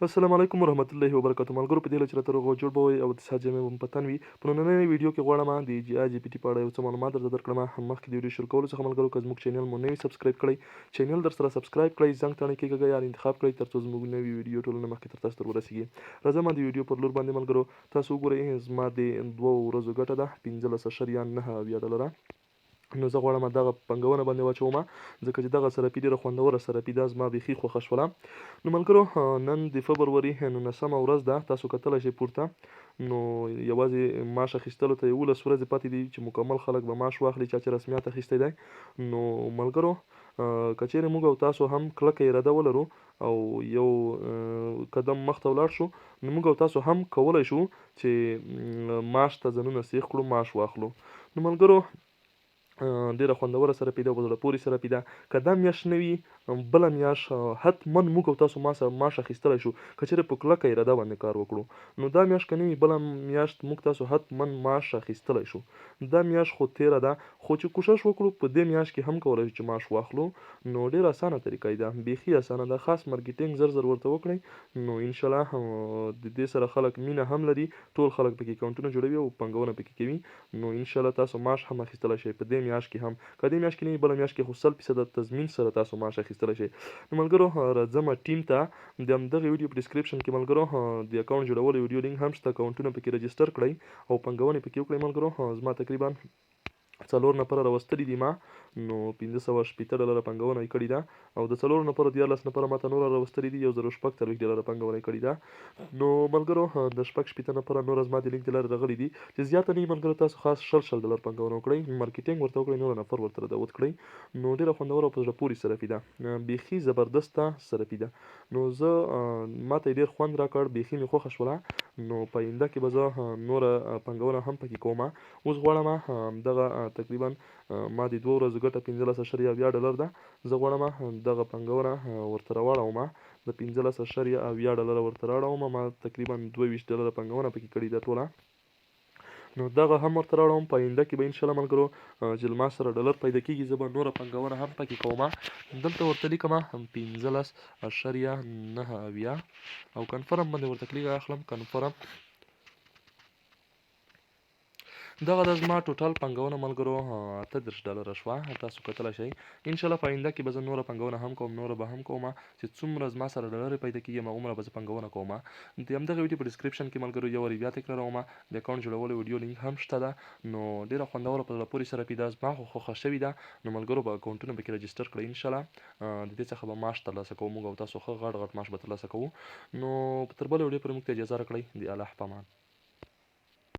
السلام علیکم ورحمت الله وبرکاتو. ملګرو په دې لچ راته روغ جوړ بوي او د صحت جامع هم پتن وي. په نننۍ ویډیو کې غواړم د جی آی جی پی ټي په اړه یو څه معلومات درته درکړم. مخکې د ویډیو شروع کولو څخه ملګرو که زموږ چینل مو نوي سبسکرایب کړئ، چینل در سره سبسکرایب کړئ، زنګ ته کېږئ یا انتخاب کړئ ترڅو زموږ نوي ویډیو ټولنه مخکې تر تاسو ته ورسیږي. راځم د ویډیو پر لور باندې ملګرو تاسو وګورئ زما د 2 ورځو ګټه ده 15.9 نو زه غواړم دغه پنګونه باندې واچوم ځکه چې دغه سرپي ډېره خوندوره سرپي ده، زما بیخي خوښه شوله. نو ملګرو نن د فبروري 19مه ورځ ده، تاسو کتلی شئ پورته. نو یوازې معاش اخیستلو ته 11 ورځې پاتې دي چې مکمل خلک به معاش واخلي چا چې رسمیات اخیستی دی. نو ملګرو که چیرې موږ او تاسو هم کلکه اراده ولرو او یو قدم مخته ولاړ شو نو موږ او تاسو هم کولی شو چې معاش ته ځانونه سیخ کړو، معاش واخلو. نو ملګرو ډېره خوندوره سرپي ده او په زړه پورې سرپي ده. که دا میاشت نه وي بله میاشت حتما موږ او تاسو معاش اخیستلی شو که چیرې په کلکه اراده باندې کار وکړو. نو دا میاشت که نه وي بله میاشت موږ تاسو حتما معاش اخیستلی شو. دا میاشت خو تیره ده خو چې کوشش وکړو په دې میاشت کې هم کولی شو چې معاش واخلو. نو ډېره اسانه طریقه ده، بیخي اسانه ده، خاص مارکیټینګ زر ورته وکړئ نو انشاءالله د دې سره خلک مینه هم لري، ټول خلک پکې اکاونټونه جوړوي او پنګونه پکې کوي. نو انشاءالله تاسو معاش هم اخیستلی شئ په دې میاشت کې هم، که دې میاشت کې نه وي بله میاشت کې خو 100% تضمین سره تاسو معاش اخیستلی شئ. نو ملګرو راځم ټیم ته د همدغې ویډیو په ډسکرپشن کې ملګرو د اکاونټ جوړولو ویډیو لینک هم شته، اکاونټونه پکې رجسټر کړئ او پنګونې پکې وکړئ. ملګرو زما تقریبا 4 نفره راوستلي دي ما، نو 560 ډالره پنګونه یې کړې ده او د 4 نفرو 14 نفره ماته نوره راوستلي دي 1040 ډالره پنګونه یې کړې ده. نو ملګرو د 60 نفره نور زما د لینک د لارې راغلي دي چې زیاته نه وي ملګرو تاسو خاص 100 ډالر پنګونه وکړئ، مارکیټینګ ورته وکړئ، نور نفر ورته دعوت کړئ. نو ډېره خوندوره او په زړه پورې سرپي ده، بیخي زبردسته سرپي ده. نو زه ماته یې ډېر خوند راکړ، بیخي مې خوښه شوله. نو په آینده کې به زه نوره پنګونه هم پکې کوم. اوس غواړم دغه تقریبا ما د 2 ورځو ګټه 15.8 ډالر ده، زه غواړم دغه پنګونه ورته راواړوم، د 15.8 ډالره ورته راوړم. ما تقریبا 22 ډالره پنګونه پکې کړې ده ټوله. نو دغه هم ورته راوړم. په آینده کې به انشاءالله ملګرو چې له ما سره ډالر پیدا کېږي زه به نوره پنګونه هم پکې کوم. دلته ورته لیکم 15.9 او کنفرم باندې ورته کلیک اخلم، کنفرم. دغه د زما ټوټل پنګونه ملګرو 38 ډالره شوه، تاسو کتلی شئ. انشاءالله په آینده کې به زه نوره پنګونه هم کوم، نوره به هم کوم چې څومره زما سره ډالرې پیدا کېږي هماغومره به زه پنګونه کوم. د همدغه ویډیو په ډسکرپشن کې ملګرو یو وارې بیا تکراروم د اکاونټ جوړولو ویډیو لینک هم شته ده. نو ډېره خوندوره په زړه پورې سرپي ده، زما خو خوښه شوې ده. نو ملګرو به اکاونټونه پکې رجسټر کړئ انشاءالله، د دې څخه به معاش ترلاسه کوو موږ او تاسو ښه غټ معاش به ترلاسه کوو. نو تر بله ویډیو پورې موږ ته اجازه راکړئ، د الله په امان.